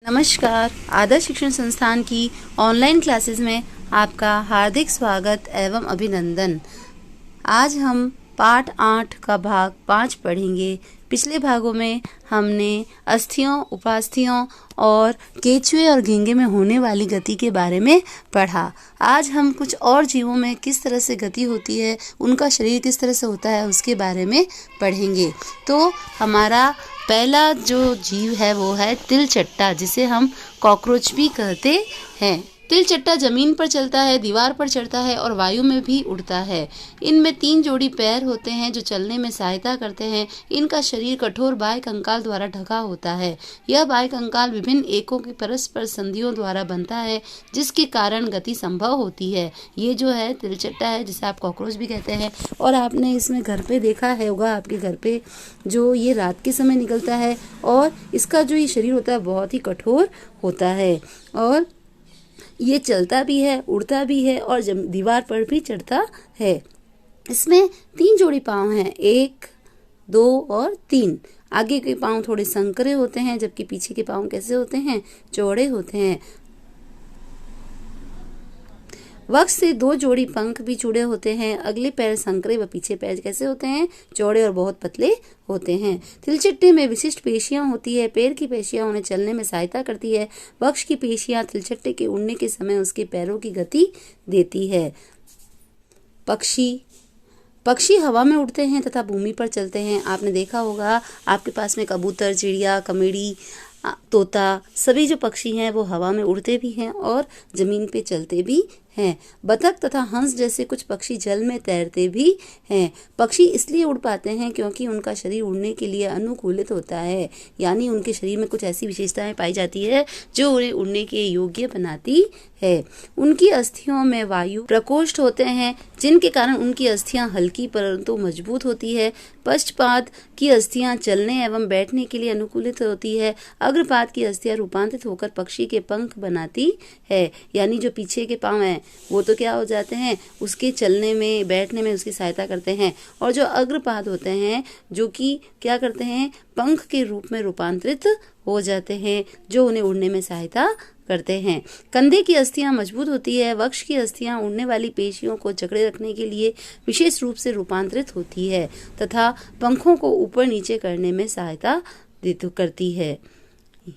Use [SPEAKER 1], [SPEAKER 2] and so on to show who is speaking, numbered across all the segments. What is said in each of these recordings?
[SPEAKER 1] नमस्कार। आदर्श शिक्षण संस्थान की ऑनलाइन क्लासेस में आपका हार्दिक स्वागत एवं अभिनंदन। आज हम पाठ 8 का भाग 5 पढ़ेंगे। पिछले भागों में हमने अस्थियों, उपास्थियों और केचुए और घींगे में होने वाली गति के बारे में पढ़ा। आज हम कुछ और जीवों में किस तरह से गति होती है, उनका शरीर किस तरह से होता है, उसके बारे में पढ़ेंगे। तो हमारा पहला जो जीव है वो है तिलचट्टा, जिसे हम कॉकरोच भी कहते हैं। तिलचट्टा जमीन पर चलता है, दीवार पर चढ़ता है और वायु में भी उड़ता है। इनमें 3 जोड़ी पैर होते हैं जो चलने में सहायता करते हैं। इनका शरीर कठोर बाह्य कंकाल द्वारा ढका होता है। यह बाह्य कंकाल विभिन्न एकों की परस्पर संधियों द्वारा बनता है, जिसके कारण गति संभव होती है। ये जो है तिलचट्टा है, जिसे आप कॉकरोच भी कहते हैं। और आपने इसमें घर पे देखा है होगा, आपके घर पे जो ये रात के समय निकलता है और इसका जो ये शरीर होता है बहुत ही कठोर होता है और ये चलता भी है, उड़ता भी है और दीवार पर भी चढ़ता है। इसमें 3 जोड़ी पाँव हैं, 1, 2 और 3। आगे के पाँव थोड़े संकरे होते हैं, जबकि पीछे के पाँव कैसे होते हैं, चौड़े होते हैं। वक्ष से 2 जोड़ी पंख भी जुड़े होते हैं। अगले पैर संकरे व पीछे पैर कैसे होते हैं, चौड़े और बहुत पतले होते हैं। तिलचट्टे में विशिष्ट पेशियां होती है। पैर की पेशियां उन्हें चलने में सहायता करती है। वक्ष की पेशियां तिलचट्टे के उड़ने के समय उसके पैरों की गति देती है। पक्षी हवा में उड़ते हैं तथा भूमि पर चलते हैं। आपने देखा होगा, आपके पास में कबूतर, चिड़िया, कमेड़ी, तोता, सभी जो पक्षी हैं वो हवा में उड़ते भी हैं और जमीन पे चलते भी हैं। बतख तथा हंस जैसे कुछ पक्षी जल में तैरते भी हैं। पक्षी इसलिए उड़ पाते हैं क्योंकि उनका शरीर उड़ने के लिए अनुकूलित होता है, यानी उनके शरीर में कुछ ऐसी विशेषताएं पाई जाती है जो उन्हें उड़ने के योग्य बनाती है। उनकी अस्थियों में वायु प्रकोष्ठ होते हैं, जिनके कारण उनकी अस्थियां हल्की परंतु मजबूत होती है। पश्चपाद की अस्थियां चलने एवं बैठने के लिए अनुकूलित होती है। अग्रपाद की अस्थियां रूपांतरित होकर पक्षी के पंख बनाती है, यानी जो पीछे के पांव हैं वो तो क्या हो जाते हैं, उसके चलने में, बैठने में उसकी सहायता करते हैं। और जो अग्रपाद होते हैं जो कि क्या करते हैं, पंख के रूप में रूपांतरित हो जाते हैं, जो उन्हें उड़ने में सहायता करते हैं। कंधे की अस्थियां मजबूत होती है। वक्ष की अस्थियां उड़ने वाली पेशियों को जकड़े रखने के लिए विशेष रूप से रूपांतरित होती है तथा पंखों को ऊपर नीचे करने में सहायता करती है।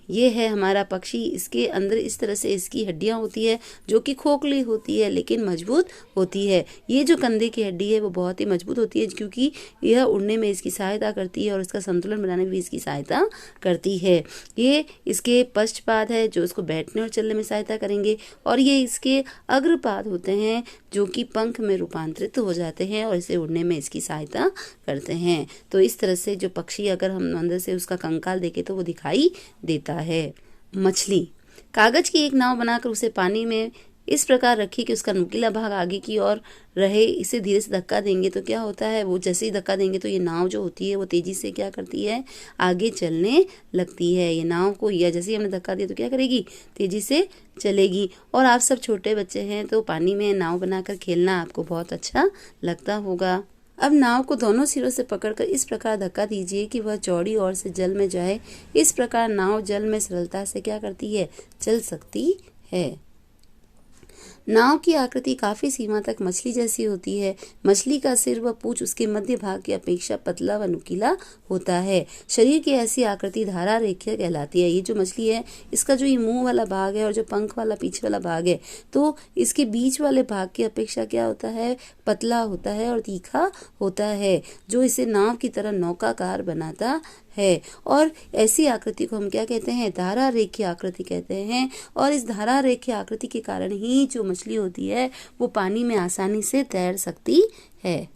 [SPEAKER 1] ये है हमारा पक्षी। इसके अंदर इस तरह से इसकी हड्डियां होती है जो कि खोखली होती है लेकिन मजबूत होती है। ये जो कंधे की हड्डी है वो बहुत ही मजबूत होती है क्योंकि यह उड़ने में इसकी सहायता करती है और इसका संतुलन बनाने में भी इसकी सहायता करती है। ये इसके पश्चपाद है जो इसको बैठने और चलने में सहायता करेंगे और ये इसके अग्रपाद होते हैं जो कि पंख में रूपांतरित हो जाते हैं और इसे उड़ने में इसकी सहायता करते हैं। तो इस तरह से जो पक्षी, अगर हम अंदर से उसका कंकाल देखें तो वो दिखाई देता है। मछली कागज की एक नाव बनाकर उसे पानी में इस प्रकार रखी कि उसका नुकीला भाग आगे की ओर रहे। इसे धीरे से धक्का देंगे तो क्या होता है, वो जैसे ही धक्का देंगे तो ये नाव जो होती है वो तेजी से क्या करती है, आगे चलने लगती है। ये नाव को या जैसे ही हमने धक्का दिया तो क्या करेगी, तेजी से चलेगी। और आप सब छोटे बच्चे हैं तो पानी में नाव बनाकर खेलना आपको बहुत अच्छा लगता होगा। अब नाव को दोनों सिरों से पकड़कर इस प्रकार धक्का दीजिए कि वह चौड़ी ओर से जल में जाए। इस प्रकार नाव जल में सरलता से क्या करती है, चल सकती है। नाव की आकृति काफी सीमा तक मछली जैसी होती है। मछली का सिर व पूंछ उसके मध्य भाग की अपेक्षा पतला व नुकीला होता है। शरीर की ऐसी आकृति धारा रेखा कहलाती है। ये जो मछली है, इसका जो ये मुंह वाला भाग है और जो पंख वाला पीछे वाला भाग है, तो इसके बीच वाले भाग की अपेक्षा क्या होता है, पतला होता है और तीखा होता है, जो इसे नाव की तरह नौकाकार बनाता है। और ऐसी आकृति को हम क्या कहते हैं, धारा रेखी आकृति कहते हैं। और इस धारा रेखी आकृति के कारण ही जो मछली होती है वो पानी में आसानी से तैर सकती है।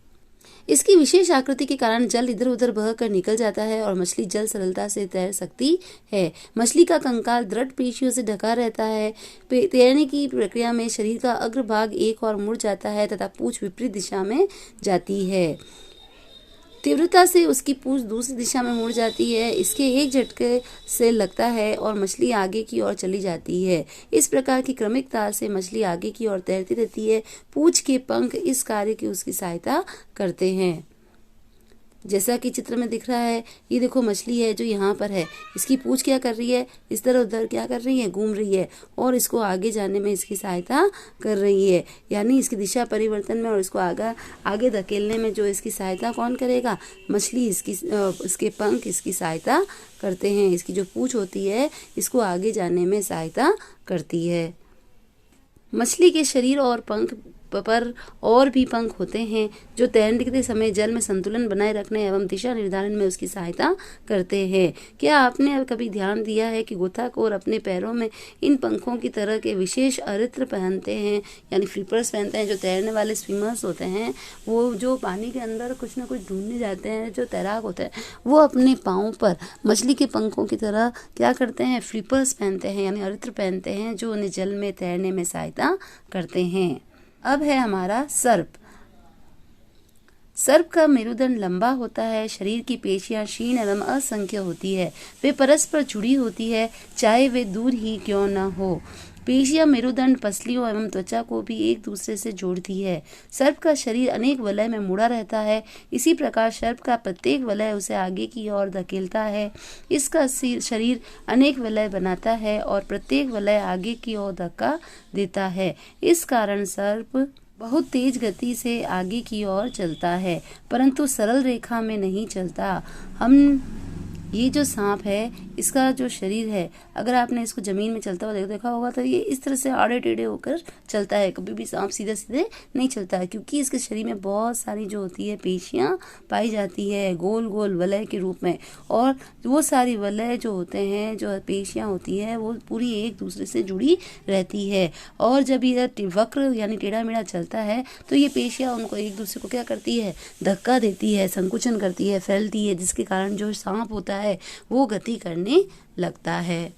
[SPEAKER 1] इसकी विशेष आकृति के कारण जल इधर उधर बह कर निकल जाता है और मछली जल सरलता से तैर सकती है। मछली का कंकाल दृढ़ पेशियों से ढका रहता है। तैरने की प्रक्रिया में शरीर का अग्रभाग एक और मुड़ जाता है तथा पूंछ विपरीत दिशा में जाती है। तीव्रता से उसकी पूंछ दूसरी दिशा में मुड़ जाती है। इसके एक झटके से लगता है और मछली आगे की ओर चली जाती है। इस प्रकार की क्रमिक ताल से मछली आगे की ओर तैरती रहती है। पूंछ के पंख इस कार्य की उसकी सहायता करते हैं। जैसा कि चित्र में दिख रहा है, ये देखो मछली है जो यहाँ पर है। इसकी पूंछ क्या कर रही है, इधर उधर क्या कर रही है, घूम रही है और इसको आगे जाने में इसकी सहायता कर रही है। यानी इसकी दिशा परिवर्तन में और इसको आगे धकेलने में जो इसकी सहायता कौन करेगा, मछली। इसके पंख इसकी सहायता करते हैं। इसकी जो पूंछ होती है इसको आगे जाने में सहायता करती है। मछली के शरीर और पंख पर और भी पंख होते हैं जो तैरते समय जल में संतुलन बनाए रखने एवं दिशा निर्धारण में उसकी सहायता करते हैं। क्या आपने कभी ध्यान दिया है कि गोताखोर अपने पैरों में इन पंखों की तरह के विशेष अरित्र पहनते हैं, यानी फ्लिपर्स पहनते हैं। जो तैरने वाले स्विमर्स होते हैं वो जो पानी के अंदर कुछ ना कुछ ढूंढने जाते हैं, जो तैराक होते हैं वो अपने पाँव पर मछली के पंखों की तरह क्या करते हैं, फ्लिपर्स पहनते हैं, यानी अरित्र पहनते हैं जो उन्हें जल में तैरने में सहायता करते हैं। अब है हमारा सर्प। सर्प का मेरुदंड लंबा होता है। शरीर की पेशियां क्षीण एवं असंख्य होती है। वे परस्पर जुड़ी होती है, चाहे वे दूर ही क्यों न हो। पेशियां मेरुदंड, पसलियों एवं त्वचा को भी एक दूसरे से जोड़ती है। सर्प का शरीर अनेक वलय में मुड़ा रहता है। इसी प्रकार सर्प का प्रत्येक वलय उसे आगे की ओर धकेलता है। इसका शरीर अनेक वलय बनाता है और प्रत्येक वलय आगे की ओर धक्का देता है। इस कारण सर्प बहुत तेज गति से आगे की ओर चलता है, परंतु सरल रेखा में नहीं चलता। ये जो सांप है इसका जो शरीर है, अगर आपने इसको जमीन में चलता हुआ देखा होगा तो ये इस तरह से आड़े टेढ़े होकर चलता है। कभी भी सांप सीधे सीधे नहीं चलता है, क्योंकि इसके शरीर में बहुत सारी जो होती है पेशियां पाई जाती है गोल गोल वलय के रूप में। और वो सारी वलय जो होते हैं, जो पेशियां होती है, वो पूरी एक दूसरे से जुड़ी रहती है। और जब ये वक्र यानी टेढ़ा मेढ़ा चलता है तो ये पेशियां उनको एक दूसरे को क्या करती है, धक्का देती है, संकुचन करती है, फैलती है, जिसके कारण जो सांप होता है वो गति करने लगता है।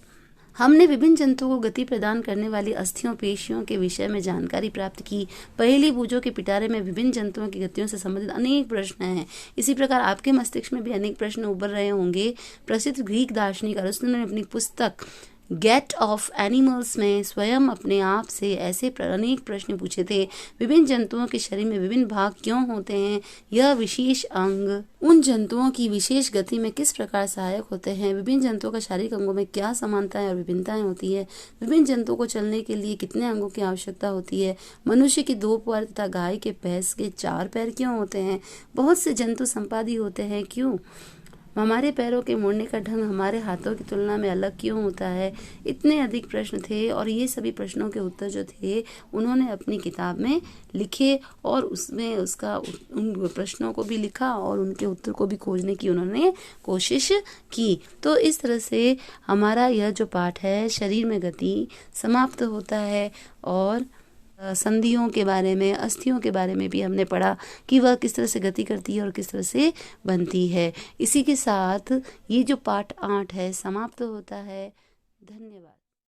[SPEAKER 1] हमने विभिन्न जंतुओं को गति प्रदान करने वाली अस्थियों पेशियों के विषय में जानकारी प्राप्त की। पहेली बूझो के पिटारे में विभिन्न जंतुओं की गतियों से संबंधित अनेक प्रश्न हैं। इसी प्रकार आपके मस्तिष्क में भी अनेक प्रश्न उभर रहे होंगे। प्रसिद्ध ग्रीक दार्शनिक अरिस्टो ने अपनी पुस्तक गेट ऑफ एनिमल्स में स्वयं अपने आप से ऐसे अनेक प्रश्न पूछे थे। विभिन्न जंतुओं के शरीर में विभिन्न भाग क्यों होते हैं? यह विशेष अंग उन जंतुओं की विशेष गति में किस प्रकार सहायक होते हैं? विभिन्न जंतुओं का शारीरिक अंगों में क्या समानताएं और विभिन्नताएं होती है? विभिन्न जंतुओं को चलने के लिए कितने अंगों की आवश्यकता होती है? मनुष्य की 2 पैर तथा गाय के भैंस के 4 पैर क्यों होते हैं? बहुत से जंतु संपादी होते हैं, क्यों? हमारे पैरों के मुड़ने का ढंग हमारे हाथों की तुलना में अलग क्यों होता है? इतने अधिक प्रश्न थे और ये सभी प्रश्नों के उत्तर जो थे उन्होंने अपनी किताब में लिखे और उसमें उन प्रश्नों को भी लिखा और उनके उत्तर को भी खोजने की उन्होंने कोशिश की। तो इस तरह से हमारा यह जो पाठ है शरीर में गति समाप्त होता है। और संधियों के बारे में, अस्थियों के बारे में भी हमने पढ़ा कि वह किस तरह से गति करती है और किस तरह से बनती है। इसी के साथ ये जो पाठ 8 है समाप्त होता है। धन्यवाद।